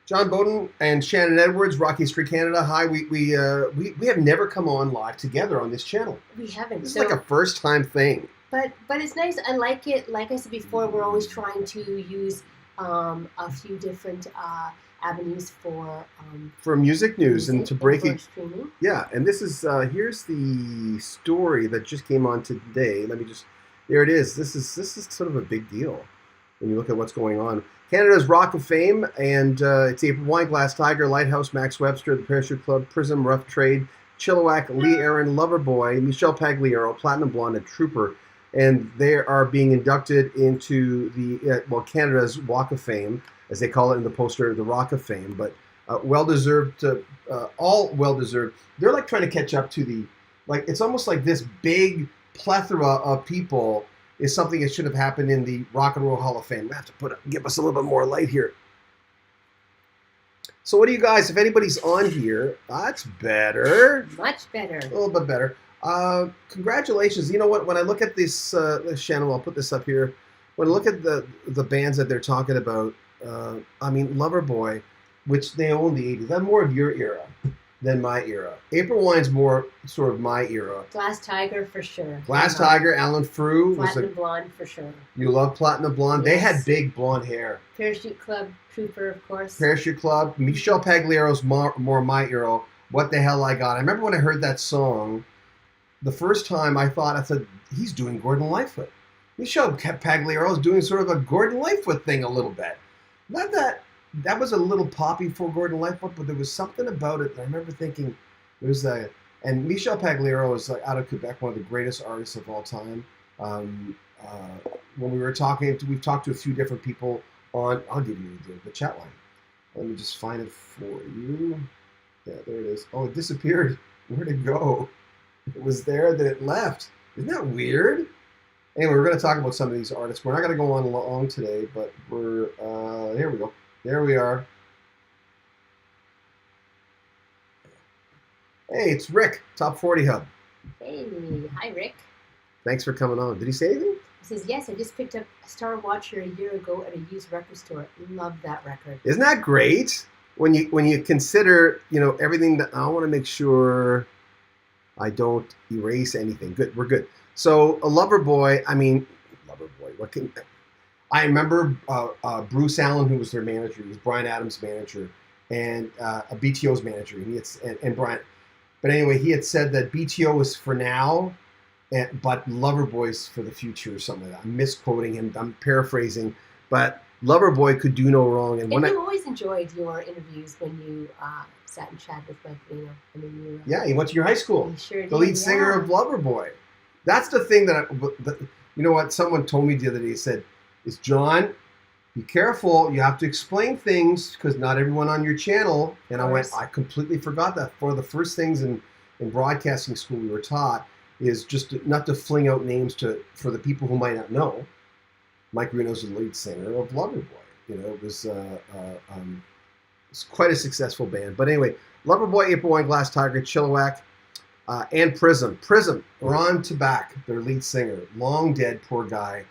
John Beaudin and Shannon Edwards, Rocky Street Canada. Hi, we have never come on live together on this channel. We haven't. This is like a first time thing. But it's nice. I like it. Like I said before, we're always trying to use a few different avenues for music news and to break it. Streaming. Yeah, and this is here's the story that just came on today. Let me just there it is. This is sort of a big deal when you look at what's going on. Canada's Rock of Fame, and it's April Wine, Glass Tiger, Lighthouse, Max Webster, The Parachute Club, Prism, Rough Trade, Chilliwack, Lee Aaron, Loverboy, Michelle Pagliaro, Platinum Blonde, and Trooper. And they are being inducted into the, Canada's Walk of Fame, as they call it in the poster, the Rock of Fame. But well-deserved, all well-deserved. They're like trying to catch up to it's almost like this big plethora of people is something that should have happened in the Rock and Roll Hall of Fame. We have to give us a little bit more light here. So what do you guys, if anybody's on here, that's better. Much better. A little bit better. Congratulations. You know what, when I look at this channel, I'll put this up here. When I look at the bands that they're talking about, I mean, Loverboy, which they own the 80s, that's more of your era than my era. April Wine's more sort of my era. Glass Tiger for sure. Glass Tiger, Alan Frew. Platinum Blonde for sure. You love Platinum Blonde? Yes. They had big blonde hair. Parachute Club, Trooper, of course. Parachute Club. Michelle Pagliaro's more my era. What the Hell I Got. I remember when I heard that song, the first time I said, he's doing Gordon Lightfoot. Michelle Pagliaro's doing sort of a Gordon Lightfoot thing a little bit. Not that was a little poppy for Gordon Lightfoot, but there was something about it. I remember thinking, and Michelle Pagliaro is out of Quebec, one of the greatest artists of all time. When we were talking, we've talked to a few different people on, I'll give you the chat line. Let me just find it for you. Yeah, there it is. Oh, it disappeared. Where'd it go? It was there, then it left. Isn't that weird? Anyway, we're going to talk about some of these artists. We're not going to go on long today, but we're, here we go. There we are. Hey, it's Rick, Top 40 Hub. Hey, hi Rick. Thanks for coming on. Did he say anything? He says, yes, I just picked up Star Watcher a year ago at a used record store. Love that record. Isn't that great? When you consider, everything that, I want to make sure I don't erase anything. Good, we're good. So a Loverboy, Loverboy, I remember Bruce Allen, who was their manager. He was Bryan Adams' manager and a BTO's manager. And Brian. But anyway, he had said that BTO was for now, but Loverboy's for the future or something like that. I'm misquoting him. I'm paraphrasing. But Loverboy could do no wrong. And you always enjoyed your interviews when you sat and chatted with Mike. Yeah, he went to your high school. Sure did, the lead singer of Loverboy. That's the thing you know what? Someone told me the other day, he said, is John, be careful. You have to explain things because not everyone on your channel. And I completely forgot that. One of the first things in broadcasting school we were taught is just not to fling out names for the people who might not know. Mike Reno's the lead singer of Loverboy. It was quite a successful band. But anyway, Loverboy, April Wine, Glass Tiger, Chilliwack, and Prism. Prism, Ron Tabak, their lead singer, long dead, poor guy.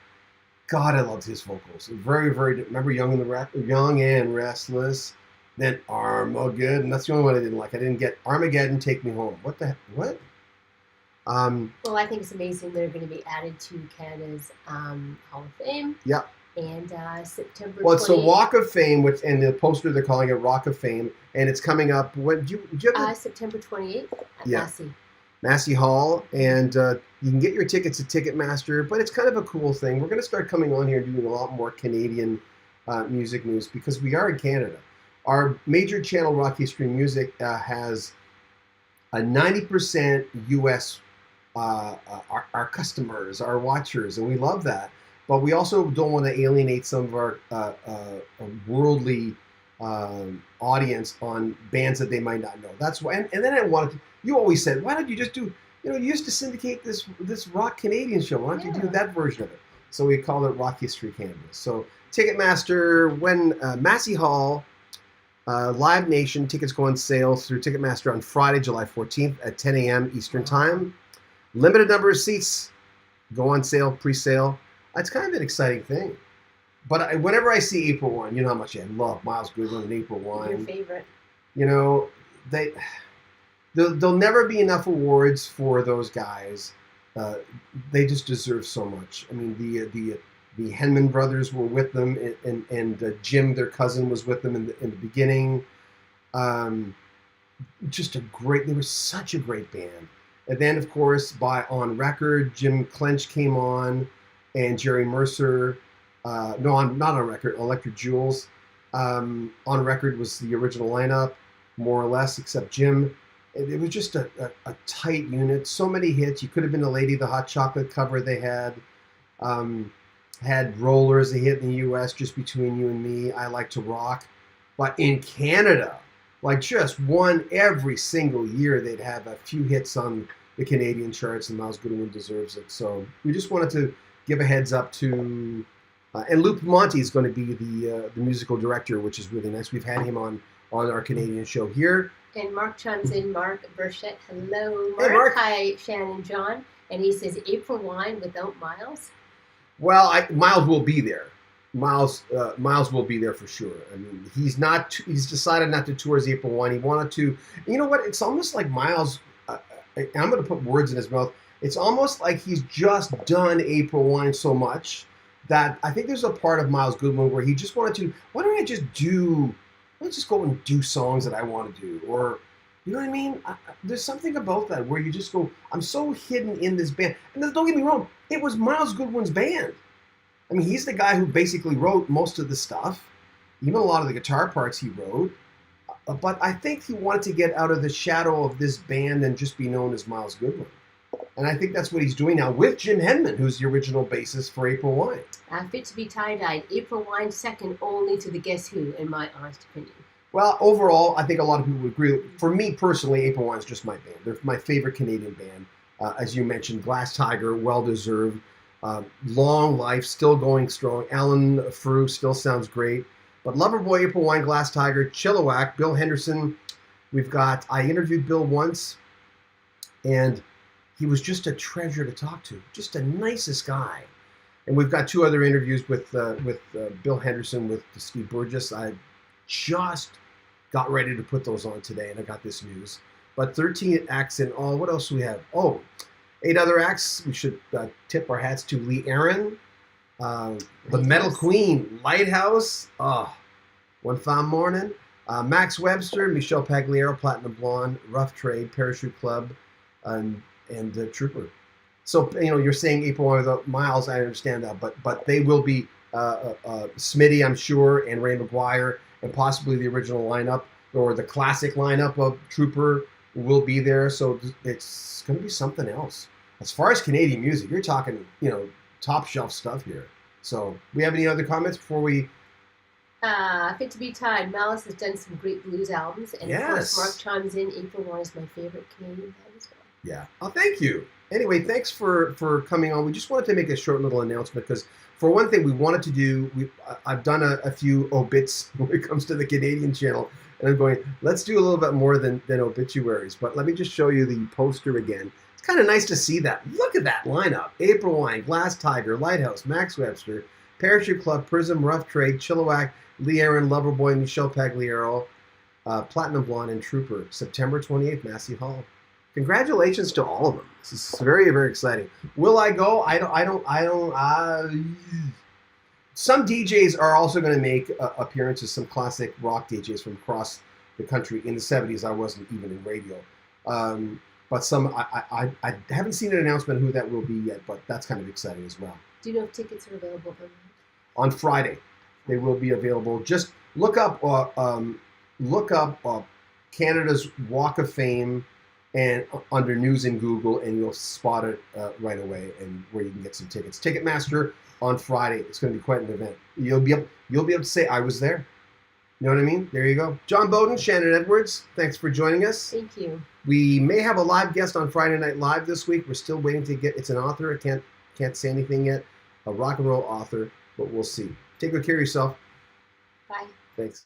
God, I loved his vocals. Very, very. Remember Young and Restless, then Armageddon. That's the only one I didn't like. I didn't get Armageddon. Take Me Home. What the heck? What? Well, I think it's amazing they're going to be added to Canada's Hall of Fame. Yeah. And September. Well, it's the Walk of Fame, which and the poster they're calling it Rock of Fame, and it's coming up. What do you have? September 28th at Massey Hall, and you can get your tickets at Ticketmaster, but it's kind of a cool thing. We're going to start coming on here and doing a lot more Canadian music news because we are in Canada. Our major channel, Rock History Music, has a 90% U.S. Our customers, our watchers, and we love that. But we also don't want to alienate some of our worldly audience on bands that they might not know. That's why. And then I wanted to. You always said, why don't you just do? You used to syndicate this rock Canadian show. Why don't you do that version of it? So we called it Rock History Canada. So Ticketmaster, when Massey Hall, Live Nation tickets go on sale through Ticketmaster on Friday, July 14th at 10 a.m. Eastern Time. Limited number of seats go on sale, pre-sale. It's kind of an exciting thing. Whenever I see April Wine, you know how much I love Miles Goodwin and April Your Wine. favorite. You know, they there'll never be enough awards for those guys. Uh, they just deserve so much. I mean, the Henman brothers were with them, and Jim, their cousin, was with them in the beginning. Um, just a great. They were such a great band. And then, of course, by On Record, Jim Clench came on, and Jerry Mercer. No, not On Record. Electric Jewels. On Record was the original lineup, more or less, except Jim. It was just a tight unit. So many hits. You could have been a lady. The Hot Chocolate cover they um, had Rollers. They hit in the U.S. Just Between You and Me. I Like to Rock. But in Canada, like just one every single year, they'd have a few hits on the Canadian charts, and Miles Goodwin deserves it. So we just wanted to give a heads up to. And Luke Monty is going to be the musical director, which is really nice. We've had him on our Canadian show here. And Mark chimes in, Mark Burchett. Hello, Mark. Hey, Mark. Hi, Shannon John. And he says, April Wine without Miles? Well, Miles will be there. Miles will be there for sure. I mean, he's decided not to tour as April Wine. He wanted to. You know what? It's almost like Miles. I'm going to put words in his mouth. It's almost like he's just done April Wine so much that I think there's a part of Miles Goodwin where he just wanted to. Why don't I just go and do songs that I want to do, or you know what I mean? There's something about that where you just go, I'm so hidden in this band. And don't get me wrong, it was Miles Goodwin's band. I mean, he's the guy who basically wrote most of the stuff, even a lot of the guitar parts he wrote. But I think he wanted to get out of the shadow of this band and just be known as Miles Goodwin. And I think that's what he's doing now with Jim Henman, who's the original bassist for April Wine. Fit to be tie-dyed. April Wine second only to the Guess Who, in my honest opinion. Well, overall, I think a lot of people would agree. For me personally, April Wine's just my band. They're my favorite Canadian band. As you mentioned, Glass Tiger, well-deserved. Long life, still going strong. Alan Frew still sounds great. But Loverboy, April Wine, Glass Tiger, Chilliwack, Bill Henderson. I interviewed Bill once, and he was just a treasure to talk to. Just the nicest guy. And we've got two other interviews with Bill Henderson, with Steve Burgess. I just got ready to put those on today, and I got this news. But 13 acts in all. What else do we have? Oh, 8 other acts. We should tip our hats to Lee Aaron, the Metal Queen, Lighthouse, One Fine Morning, Max Webster, Michelle Pagliaro, Platinum Blonde, Rough Trade, Parachute Club, and Trooper. So, you're saying April Wine without Miles, I understand that, but they will be Smitty, I'm sure, and Ray McGuire, and possibly the original lineup, or the classic lineup of Trooper will be there. So it's going to be something else. As far as Canadian music, you're talking, top shelf stuff here. So, we have any other comments before we... Fit to be tied. Malice has done some great blues albums, and of course, Mark chimes in. April Wine is my favorite Canadian band as well. Yeah. Oh, thank you. Anyway, thanks for coming on. We just wanted to make a short little announcement because, for one thing, we wanted to do. I've done a few obits when it comes to the Canadian channel, and I'm going, let's do a little bit more than obituaries. But let me just show you the poster again. It's kind of nice to see that. Look at that lineup: April Wine, Glass Tiger, Lighthouse, Max Webster, Parachute Club, Prism, Rough Trade, Chilliwack, Lee Aaron, Loverboy, Michelle Pagliaro, Platinum Blonde, and Trooper. September 28th, Massey Hall. Congratulations to all of them. This is very, very exciting. Will I go? I don't. Some DJs are also going to make appearances. Some classic rock DJs from across the country. In the 70s, I wasn't even in radio. But some, I haven't seen an announcement who that will be yet, but that's kind of exciting as well. Do you know if tickets are available on Friday? They will be available. Just look up Canada's Walk of Fame and under News in Google, and you'll spot it right away, and where you can get some tickets. Ticketmaster on Friday. It's going to be quite an event. You'll be able to say I was there. You know what I mean? There you go. John Beaudin, Shannon Edwards, thanks for joining us. Thank you. We may have a live guest on Friday Night Live this week. We're still waiting to get. It's an author. I can't say anything yet. A rock and roll author, but we'll see. Take good care of yourself. Bye. Thanks.